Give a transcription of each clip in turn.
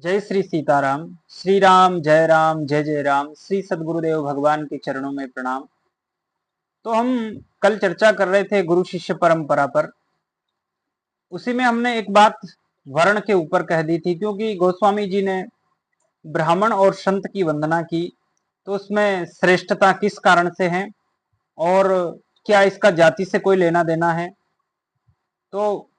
जय श्री सीताराम। श्री राम जय राम जय जय राम। श्री सद्गुरुदेव भगवान के चरणों में प्रणाम। तो हम कल चर्चा कर रहे थे गुरु शिष्य परंपरा पर। उसी में हमने एक बात वर्ण के ऊपर कह दी थी, क्योंकि गोस्वामी जी ने ब्राह्मण और संत की वंदना की, तो उसमें श्रेष्ठता किस कारण से है और क्या इसका जाति से कोई लेना देना है। तो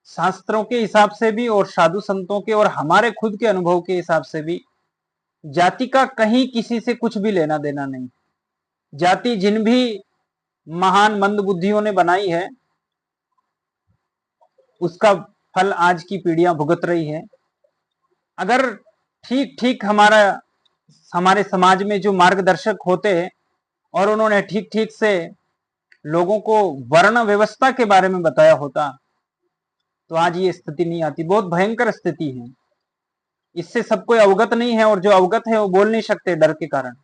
शास्त्रों के हिसाब से भी और साधु संतों के और हमारे खुद के अनुभव के हिसाब से भी जाति का कहीं किसी से कुछ भी लेना देना नहीं। जाति जिन भी महान मंद बुद्धियों ने बनाई है, उसका फल आज की पीढ़ियां भुगत रही है। अगर ठीक ठीक हमारे समाज में जो मार्गदर्शक होते हैं और उन्होंने ठीक ठीक से लोगों को वर्ण व्यवस्था के बारे में बताया होता, तो आज ये स्थिति नहीं आती। बहुत भयंकर स्थिति है। इससे सब कोई अवगत नहीं है, और जो अवगत है वो बोल नहीं सकते डर के कारण।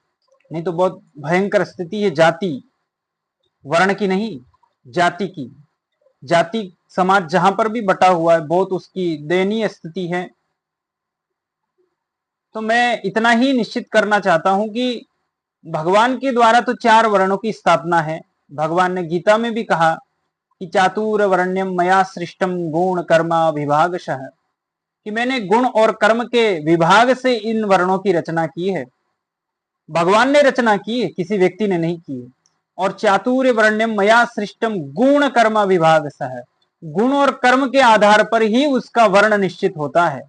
नहीं तो बहुत भयंकर स्थिति है जाति, वर्ण की नहीं, जाति की। जाति समाज जहां पर भी बटा हुआ है, बहुत उसकी दयनीय स्थिति है। तो मैं इतना ही निश्चित करना चाहता हूं कि भगवान के द्वारा तो 4 वर्णों की स्थापना है। भगवान ने गीता में भी कहा कि चातुर वर्ण्यम मया सृष्टम गुण कर्मा विभागशः, कि मैंने गुण और कर्म के विभाग से इन वर्णों की रचना की है। भगवान ने रचना की है, किसी व्यक्ति ने नहीं की है। और चातुर्य वर्ण्यम मया सृष्टम गुण कर्म विभाग सह, गुण और कर्म के आधार पर ही उसका वर्ण निश्चित होता है,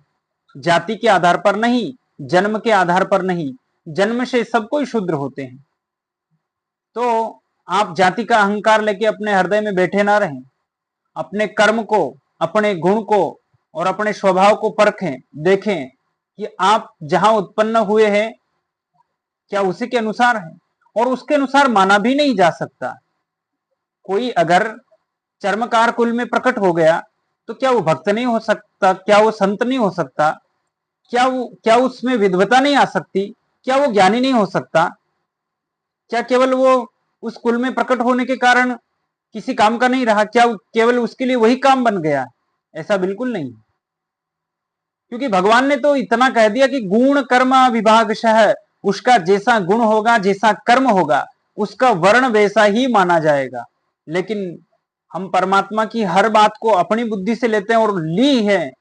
जाति के आधार पर नहीं, जन्म के आधार पर नहीं। जन्म से सब कोई शूद्र होते हैं। तो आप जाति का अहंकार लेके अपने हृदय में बैठे ना रहें। अपने कर्म को, अपने गुण को और अपने स्वभाव को परखें, देखें कि आप जहां उत्पन्न हुए हैं क्या उसी के अनुसार है, और उसके अनुसार माना भी नहीं जा सकता। कोई अगर चर्मकार कुल में प्रकट हो गया तो क्या वो भक्त नहीं हो सकता? क्या वो संत नहीं हो सकता? क्या उसमें विद्वता नहीं आ सकती? क्या वो ज्ञानी नहीं हो सकता? क्या केवल वो उस कुल में प्रकट होने के कारण किसी काम का नहीं रहा? क्या केवल उसके लिए वही काम बन गया? ऐसा बिल्कुल नहीं। क्योंकि भगवान ने तो इतना कह दिया कि गुण कर्म विभागशः, उसका जैसा गुण होगा, जैसा कर्म होगा, उसका वर्ण वैसा ही माना जाएगा। लेकिन हम परमात्मा की हर बात को अपनी बुद्धि से लेते हैं, और ली है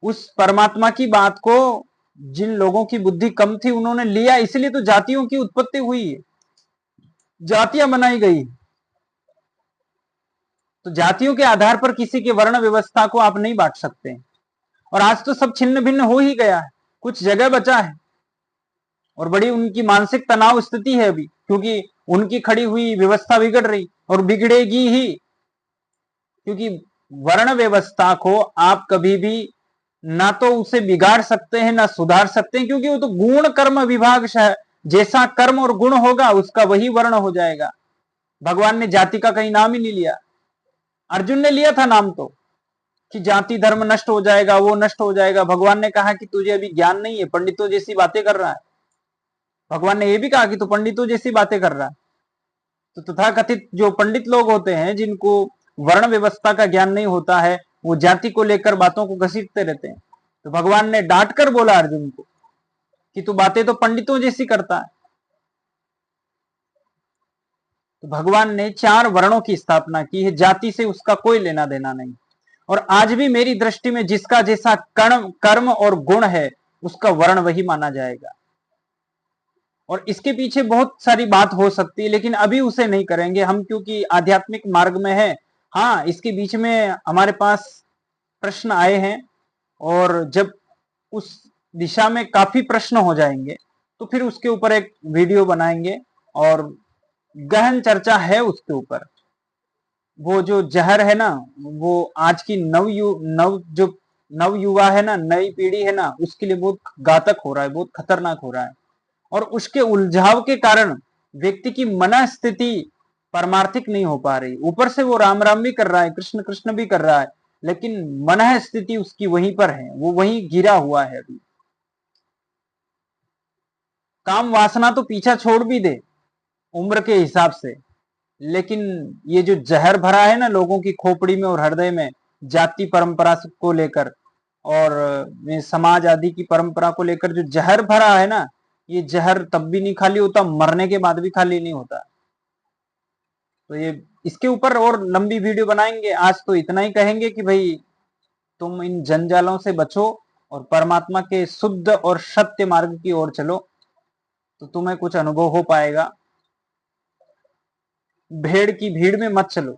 उस परमात्मा की बात को जिन लोगों की बुद्धि कम थी उन्होंने लिया, इसलिए तो जातियों की उत्पत्ति हुई है, जातियां बनाई गई। तो जातियों के आधार पर किसी के वर्ण व्यवस्था को आप नहीं बांट सकते। और आज तो सब छिन्न भिन्न हो ही गया है, कुछ जगह बचा है, और बड़ी उनकी मानसिक तनाव स्थिति है अभी, क्योंकि उनकी खड़ी हुई व्यवस्था बिगड़ रही और बिगड़ेगी ही। क्योंकि वर्ण व्यवस्था को आप कभी भी ना तो उसे बिगाड़ सकते हैं ना सुधार सकते हैं, क्योंकि वो तो गुण कर्म विभाग है। जैसा कर्म और गुण होगा उसका वही वर्ण हो जाएगा। भगवान ने जाति का कहीं नाम ही नहीं लिया। अर्जुन ने लिया था नाम तो, कि जाति धर्म नष्ट हो जाएगा, वो नष्ट हो जाएगा। भगवान ने कहा कि तुझे अभी ज्ञान नहीं है, पंडितों जैसी बातें कर रहा है। भगवान ने यह भी कहा कि तू पंडितों जैसी बातें कर रहा है। तो तथाकथित जो पंडित लोग होते हैं, जिनको वर्ण व्यवस्था का ज्ञान नहीं होता है, वो जाति को लेकर बातों को घसीटते रहते हैं। तो भगवान ने डांट कर बोला अर्जुन को कि तू बातें तो पंडितों जैसी करता है। तो भगवान ने 4 वर्णों की स्थापना की है, जाति से उसका कोई लेना देना नहीं। और आज भी मेरी दृष्टि में जिसका जैसा कर्म और गुण है, उसका वर्ण वही माना जाएगा। और इसके पीछे बहुत सारी बात हो सकती है, लेकिन अभी उसे नहीं करेंगे हम, क्योंकि आध्यात्मिक मार्ग में है। हाँ, इसके बीच में हमारे पास प्रश्न आए हैं, और जब उस दिशा में काफी प्रश्न हो जाएंगे तो फिर उसके ऊपर एक वीडियो बनाएंगे, और गहन चर्चा है उसके ऊपर। वो जो जहर है ना, वो आज की नव युवा है ना, नई पीढ़ी है ना, उसके लिए बहुत घातक हो रहा है, बहुत खतरनाक हो रहा है। और उसके उलझाव के कारण व्यक्ति की मन स्थिति परमार्थिक नहीं हो पा रही। ऊपर से वो राम राम भी कर रहा है, कृष्ण कृष्ण भी कर रहा है, लेकिन मन स्थिति उसकी वहीं पर है, वो वहीं गिरा हुआ है अभी। काम वासना तो पीछा छोड़ भी दे उम्र के हिसाब से, लेकिन ये जो जहर भरा है ना लोगों की खोपड़ी में और हृदय में, जाति परंपरा को लेकर, और समाज आदि की परंपरा को लेकर जो जहर भरा है ना, ये जहर तब भी नहीं खाली होता, मरने के बाद भी खाली नहीं होता। तो ये इसके ऊपर और लंबी वीडियो बनाएंगे। आज तो इतना ही कहेंगे कि भाई तुम इन जंजालों से बचो और परमात्मा के शुद्ध और सत्य मार्ग की ओर चलो, तो तुम्हें कुछ अनुभव हो पाएगा। भेड़ की भीड़ में मत चलो,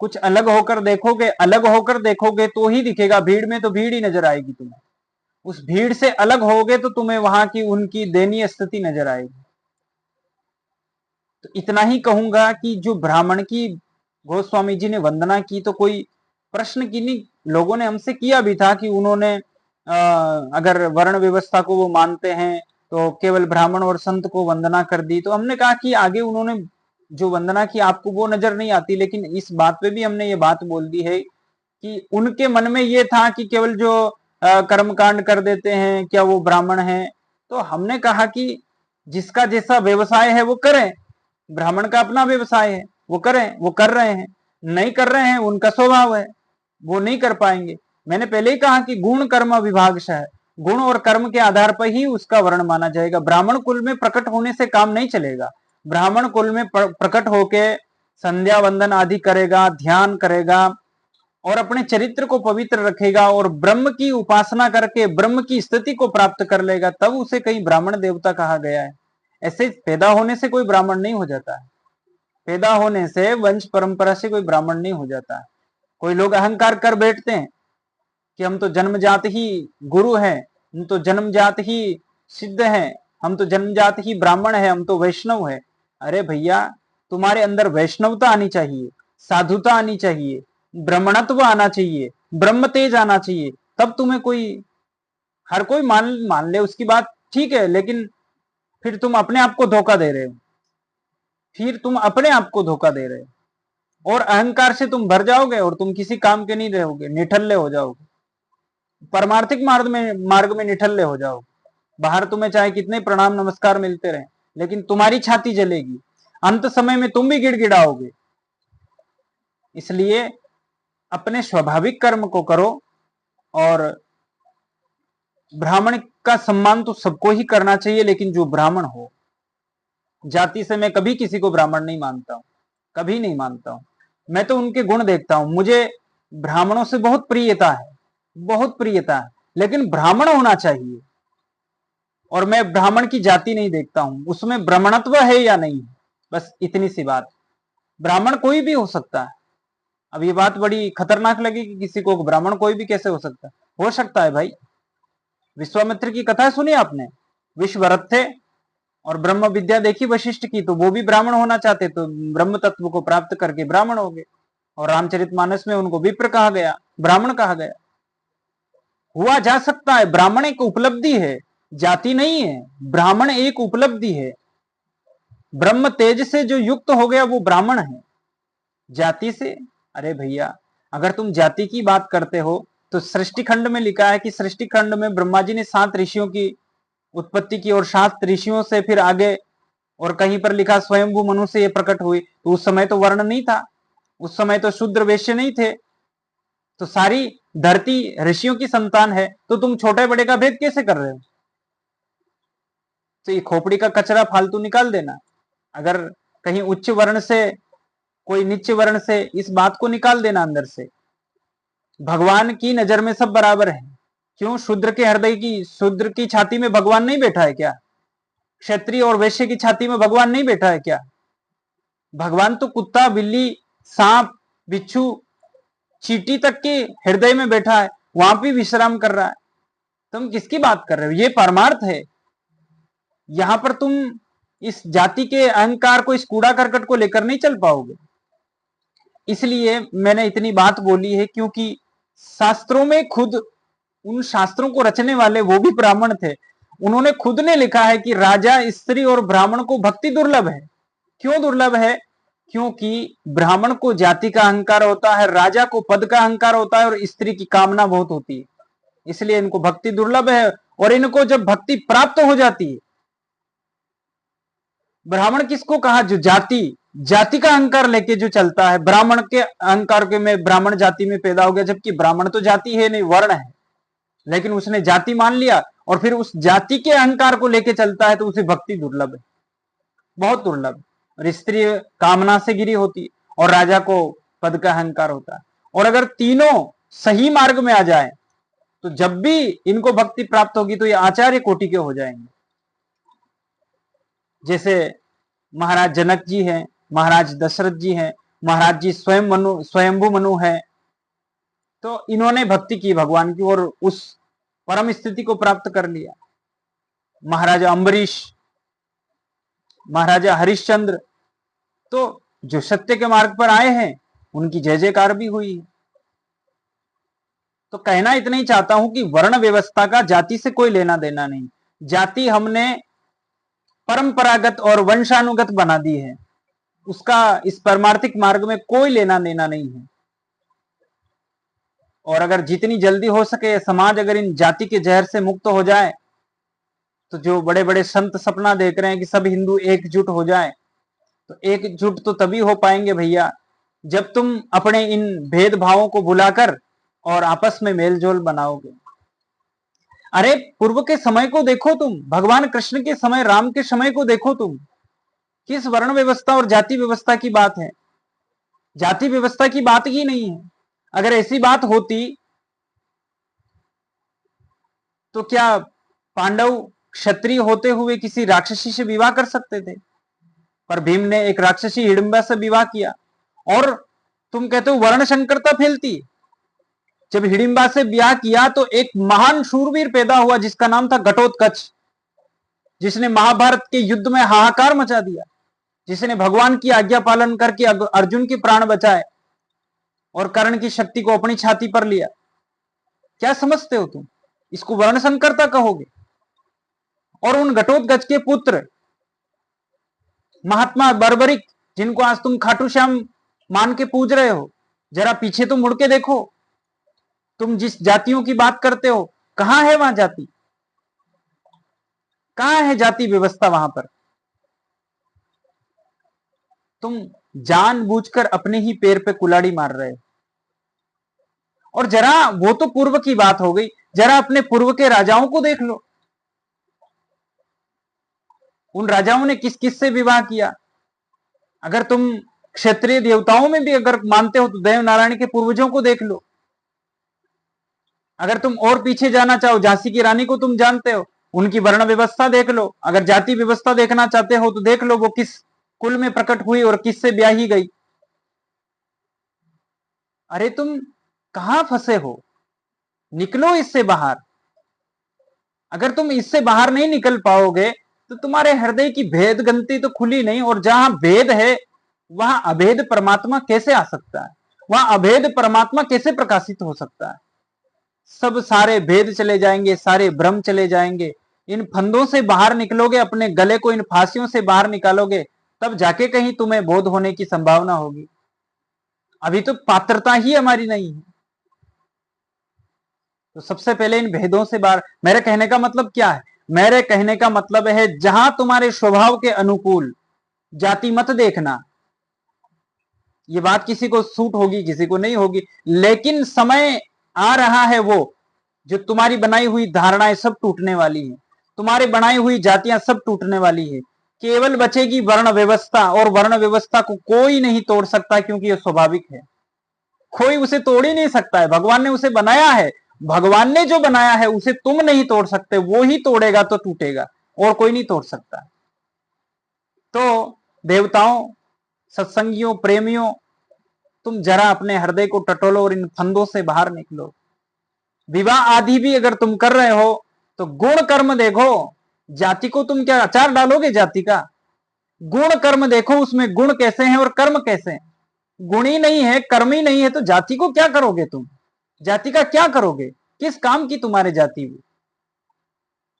कुछ अलग होकर देखोगे, अलग होकर देखोगे तो ही दिखेगा। भीड़ में तो भीड़ ही नजर आएगी तुम्हें, उस भीड़ से अलग होगे तो तुम्हें वहां की उनकी दयनीय स्थिति नजर आएगी। तो इतना ही कहूंगा कि जो ब्राह्मण की गोस्वामी जी ने वंदना की, तो कोई प्रश्न की नहीं, लोगों ने हमसे किया भी था कि उन्होंने अगर वर्ण व्यवस्था को वो मानते हैं तो केवल ब्राह्मण और संत को वंदना कर दी। तो हमने कहा कि आगे उन्होंने जो वंदना की आपको वो नजर नहीं आती, लेकिन इस बात पे भी हमने ये बात बोल दी है कि उनके मन में ये था कि केवल जो कर्मकांड कर देते हैं क्या वो ब्राह्मण है। तो हमने कहा कि जिसका जैसा व्यवसाय है वो करें, ब्राह्मण का अपना व्यवसाय है, वो करें, वो कर रहे हैं, नहीं कर रहे हैं उनका स्वभाव है, वो नहीं कर पाएंगे। मैंने पहले ही कहा कि गुण कर्म विभागशः, गुण और कर्म के आधार पर ही उसका वर्ण माना जाएगा। ब्राह्मण कुल में प्रकट होने से काम नहीं चलेगा। ब्राह्मण कुल में प्रकट होके संध्या वंदन आदि करेगा, ध्यान करेगा और अपने चरित्र को पवित्र रखेगा और ब्रह्म की उपासना करके ब्रह्म की स्थिति को प्राप्त कर लेगा, तब उसे कहीं ब्राह्मण देवता कहा गया है। ऐसे पैदा होने से कोई ब्राह्मण नहीं हो जाता है, पैदा होने से वंश परंपरा से कोई ब्राह्मण नहीं हो जाता है। कोई लोग अहंकार कर बैठते हैं कि हम तो जन्मजात ही गुरु हैं, हम तो जन्मजात ही सिद्ध हैं, हम तो जन्मजात ही ब्राह्मण है, हम तो वैष्णव है। अरे भैया, तुम्हारे अंदर वैष्णवता आनी चाहिए, साधुता आनी चाहिए, ब्राह्मणत्व आना चाहिए, ब्रह्म तेज आना चाहिए, तब तुम्हें कोई, हर कोई मान ले उसकी बात, ठीक है, लेकिन फिर तुम अपने आप को धोखा दे रहे हो, फिर तुम अपने आप को धोखा दे रहे हो और अहंकार से तुम भर जाओगे और तुम किसी काम के नहीं रहोगे, निठल्ले हो जाओगे, परमार्थिक मार्ग में निठल्ले हो जाओगे। बाहर तुम्हें चाहे कितने प्रणाम नमस्कार मिलते रहे, लेकिन तुम्हारी छाती जलेगी, अंत समय में तुम भी गिड़गिड़ाओगे। इसलिए अपने स्वाभाविक कर्म को करो और ब्राह्मण का सम्मान तो सबको ही करना चाहिए, लेकिन जो ब्राह्मण हो, जाति से मैं कभी किसी को ब्राह्मण नहीं मानता हूं, कभी नहीं मानता हूं। मैं तो उनके गुण देखता हूं, मुझे ब्राह्मणों से बहुत प्रियता है, बहुत प्रियता है, लेकिन ब्राह्मण होना चाहिए। और मैं ब्राह्मण की जाति नहीं देखता हूं, उसमें ब्राह्मणत्व है या नहीं, बस इतनी सी बात। ब्राह्मण कोई भी हो सकता है। अब ये बात बड़ी खतरनाक लगेगी किसी को, ब्राह्मण कोई भी कैसे हो सकता है? हो सकता है भाई। विश्वामित्र की कथा सुनी आपने? विश्ववरत थे और ब्रह्म विद्या देखी वशिष्ठ की, तो वो भी ब्राह्मण होना चाहते, तो ब्रह्म तत्व को प्राप्त करके ब्राह्मण हो गए। और रामचरितमानस में उनको विप्र कहा गया, ब्राह्मण कहा गया। हुआ जा सकता है, ब्राह्मण एक उपलब्धि है, जाति नहीं है। ब्राह्मण एक उपलब्धि है, ब्रह्म तेज से जो युक्त हो गया वो ब्राह्मण है। जाति से, अरे भैया, अगर तुम जाति की बात करते हो तो सृष्टि खंड में लिखा है कि सृष्टि खंड में ब्रह्मा जी ने 7 ऋषियों की उत्पत्ति की और 7 ऋषियों से फिर आगे, और कहीं पर लिखा स्वयंभू मनु से ये प्रकट हुई। तो उस समय तो वर्ण नहीं था, उस समय तो शूद्र वैश्य नहीं थे, तो सारी धरती ऋषियों की संतान है, तो तुम छोटे बड़े का भेद कैसे कर रहे हो? तो ये खोपड़ी का कचरा फालतू निकाल देना। अगर कहीं उच्च वर्ण से कोई नीचे वर्ण से, इस बात को निकाल देना अंदर से। भगवान की नजर में सब बराबर है। क्यों? शूद्र के हृदय की, शूद्र की छाती में भगवान नहीं बैठा है क्या? क्षत्रिय और वैश्य की छाती में भगवान नहीं बैठा है क्या? भगवान तो कुत्ता, बिल्ली, सांप, बिच्छू, चींटी तक के हृदय में बैठा है, वहां भी विश्राम कर रहा है। तुम किसकी बात कर रहे हो? ये परमार्थ है। यहां पर तुम इस जाति के अहंकार को, इस कूड़ा करकट को लेकर नहीं चल पाओगे। इसलिए मैंने इतनी बात बोली है, क्योंकि शास्त्रों में खुद, उन शास्त्रों को रचने वाले वो भी ब्राह्मण थे। उन्होंने खुद ने लिखा है कि राजा, स्त्री और ब्राह्मण को भक्ति दुर्लभ है। क्यों दुर्लभ है? क्योंकि ब्राह्मण को जाति का अहंकार होता है, राजा को पद का अहंकार होता है और स्त्री की कामना बहुत होती है, इसलिए इनको भक्ति दुर्लभ है। और इनको जब भक्ति प्राप्त हो जाती है ब्राह्मण किसको कहा? जो जाति का अहंकार लेके जो चलता है, ब्राह्मण के अहंकार के में ब्राह्मण जाति में पैदा हो गया, जबकि ब्राह्मण तो जाति है नहीं, वर्ण है, लेकिन उसने जाति मान लिया और फिर उस जाति के अहंकार को लेके चलता है, तो उसे भक्ति दुर्लभ है, बहुत दुर्लभ। और स्त्री कामना से गिरी होती है और राजा को पद का अहंकार होता है। और अगर तीनों सही मार्ग में आ जाए तो जब भी इनको भक्ति प्राप्त होगी तो ये आचार्य कोटि के हो जाएंगे। जैसे महाराज जनक जी हैं, महाराज दशरथ जी हैं, महाराज जी स्वयंभू मनु है, तो इन्होंने भक्ति की भगवान की और उस परम स्थिति को प्राप्त कर लिया। महाराजा अम्बरीश, महाराजा हरिश्चंद्र, तो जो सत्य के मार्ग पर आए हैं उनकी जय जयकार भी हुई। तो कहना इतना ही चाहता हूं कि वर्ण व्यवस्था का जाति से कोई लेना देना नहीं। जाति हमने परंपरागत और वंशानुगत बना दी है, उसका इस परमार्थिक मार्ग में कोई लेना देना नहीं है। और अगर जितनी जल्दी हो सके समाज अगर इन जाति के जहर से मुक्त हो जाए, तो जो बड़े बड़े संत सपना देख रहे हैं कि सब हिंदू एकजुट हो जाए, तो एकजुट तो तभी हो पाएंगे भैया जब तुम अपने इन भेदभावों को भुलाकर और आपस में मेलजोल बनाओगे। अरे पूर्व के समय को देखो तुम, भगवान कृष्ण के समय, राम के समय को देखो तुम, किस वर्ण व्यवस्था और जाति व्यवस्था की बात है? जाति व्यवस्था की बात ही नहीं है। अगर ऐसी बात होती तो क्या पांडव क्षत्रिय होते हुए किसी राक्षसी से विवाह कर सकते थे? पर भीम ने एक राक्षसी हिडिंबा से विवाह किया और तुम कहते हो वर्ण संकरता फैलती। जब हिडिंबा से विवाह किया तो एक महान शूरवीर पैदा हुआ जिसका नाम था घटोत्कच, जिसने महाभारत के युद्ध में हाहाकार मचा दिया, जिसने भगवान की आज्ञा पालन करके अर्जुन के प्राण बचाए और कर्ण की शक्ति को अपनी छाती पर लिया। क्या समझते हो तुम? इसको वर्ण संकरता कहोगे? और उन घटोत्कच के पुत्र महात्मा बर्बरिक, जिनको आज तुम खाटू श्याम मान के पूज रहे हो, जरा पीछे तो मुड़ के देखो। तुम जिस जातियों की बात करते हो, कहां है वहां जाति? कहां है जाति व्यवस्था वहां पर? तुम जानबूझकर अपने ही पैर पे कुल्हाड़ी मार रहे हो। और जरा वो तो पूर्व की बात हो गई, जरा अपने पूर्व के राजाओं को देख लो। उन राजाओं ने किस किस से विवाह किया? अगर तुम क्षत्रिय देवताओं में भी अगर मानते हो तो देव नारायण के पूर्वजों को देख लो। अगर तुम और पीछे जाना चाहो, झांसी की रानी को तुम जानते हो, उनकी वर्ण व्यवस्था देख लो। अगर जाति व्यवस्था देखना चाहते हो तो देख लो वो किस कुल में प्रकट हुई और किससे ब्याही गई। अरे तुम कहां फंसे हो? निकलो इससे बाहर। अगर तुम इससे बाहर नहीं निकल पाओगे तो तुम्हारे हृदय की भेद गंती तो खुली नहीं, और जहां भेद है वहां अभेद परमात्मा कैसे आ सकता है? वहां अभेद परमात्मा कैसे प्रकाशित हो सकता है? सब सारे भेद चले जाएंगे, सारे भ्रम चले जाएंगे। इन फंदों से बाहर निकलोगे, अपने गले को इन फांसियों से बाहर निकालोगे, तब जाके कहीं तुम्हें बोध होने की संभावना होगी। अभी तो पात्रता ही हमारी नहीं है। तो सबसे पहले इन भेदों से बाहर। मेरे कहने का मतलब क्या है? मेरे कहने का मतलब है जहां तुम्हारे स्वभाव के अनुकूल जाति मत देखना। ये बात किसी को सूट होगी, किसी को नहीं होगी, लेकिन समय आ रहा है वो जो तुम्हारी बनाई हुई धारणाएं सब टूटने वाली है, तुम्हारी बनाई हुई जातियां सब टूटने वाली है। केवल बचेगी वर्ण व्यवस्था, और वर्ण व्यवस्था को कोई नहीं तोड़ सकता, क्योंकि यह स्वाभाविक है। कोई उसे तोड़ ही नहीं सकता है। भगवान ने उसे बनाया है, भगवान ने जो बनाया है उसे तुम नहीं तोड़ सकते। वो ही तोड़ेगा तो टूटेगा, और कोई नहीं तोड़ सकता। तो देवताओं, सत्संगियों, प्रेमियों, तुम जरा अपने हृदय को टटोलो और इन फंदों से बाहर निकलो। विवाह आदि भी अगर तुम कर रहे हो तो गुण कर्म देखो। जाति को तुम क्या अचार डालोगे? जाति का गुण कर्म देखो, उसमें गुण कैसे हैं और कर्म कैसे हैं। गुण ही नहीं है, कर्म ही नहीं है, तो जाति को क्या करोगे तुम? जाति का क्या करोगे? किस काम की तुम्हारे जाति हुई?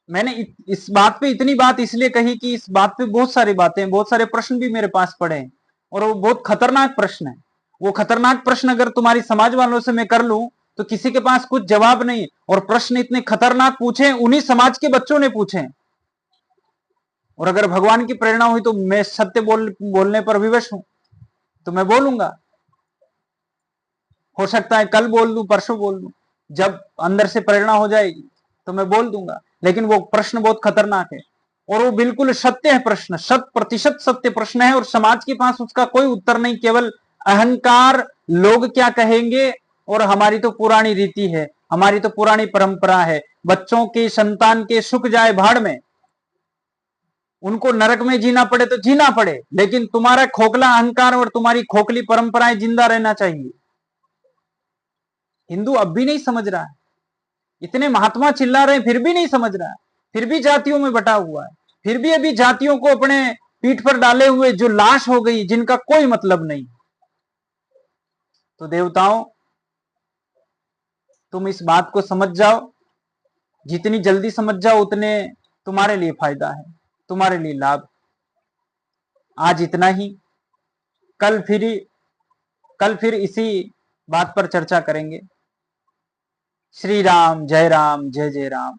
मैंने इस बात पे इतनी बात इसलिए कही कि इस बात पे बहुत सारी बातें, बहुत सारे प्रश्न भी मेरे पास पड़े हैं, और वो बहुत खतरनाक प्रश्न है। वो खतरनाक प्रश्न अगर तुम्हारी समाज वालों से मैं कर लूं तो किसी के पास कुछ जवाब नहीं। और प्रश्न इतने खतरनाक पूछे उन्हीं समाज के बच्चों ने पूछे। और अगर भगवान की प्रेरणा हुई तो मैं सत्य बोलने पर विवश हूं, तो मैं बोलूंगा। हो सकता है कल बोल दूं, परसों बोल दूं, जब अंदर से प्रेरणा हो जाएगी तो मैं बोल दूंगा। लेकिन वो प्रश्न बहुत खतरनाक है और वो बिल्कुल सत्य है, प्रश्न 100% सत्य प्रश्न है, और समाज के पास उसका कोई उत्तर नहीं। केवल अहंकार, लोग क्या कहेंगे, और हमारी तो पुरानी रीति है, हमारी तो पुरानी परंपरा है। बच्चों के, संतान के सुख जाए भाड़ में, उनको नरक में जीना पड़े तो जीना पड़े, लेकिन तुम्हारा खोखला अहंकार और तुम्हारी खोखली परंपराएं जिंदा रहना चाहिए। हिंदू अब भी नहीं समझ रहा है, इतने महात्मा चिल्ला रहे हैं फिर भी नहीं समझ रहा है, फिर भी जातियों में बटा हुआ है, फिर भी अभी जातियों को अपने पीठ पर डाले हुए जो लाश हो गई, जिनका कोई मतलब नहीं। तो देवताओं, तुम इस बात को समझ जाओ, जितनी जल्दी समझ जाओ उतने तुम्हारे लिए फायदा है, तुम्हारे लिए लाभ। आज इतना ही, कल फिर कल फिर इसी बात पर चर्चा करेंगे। श्री राम, जय जय राम।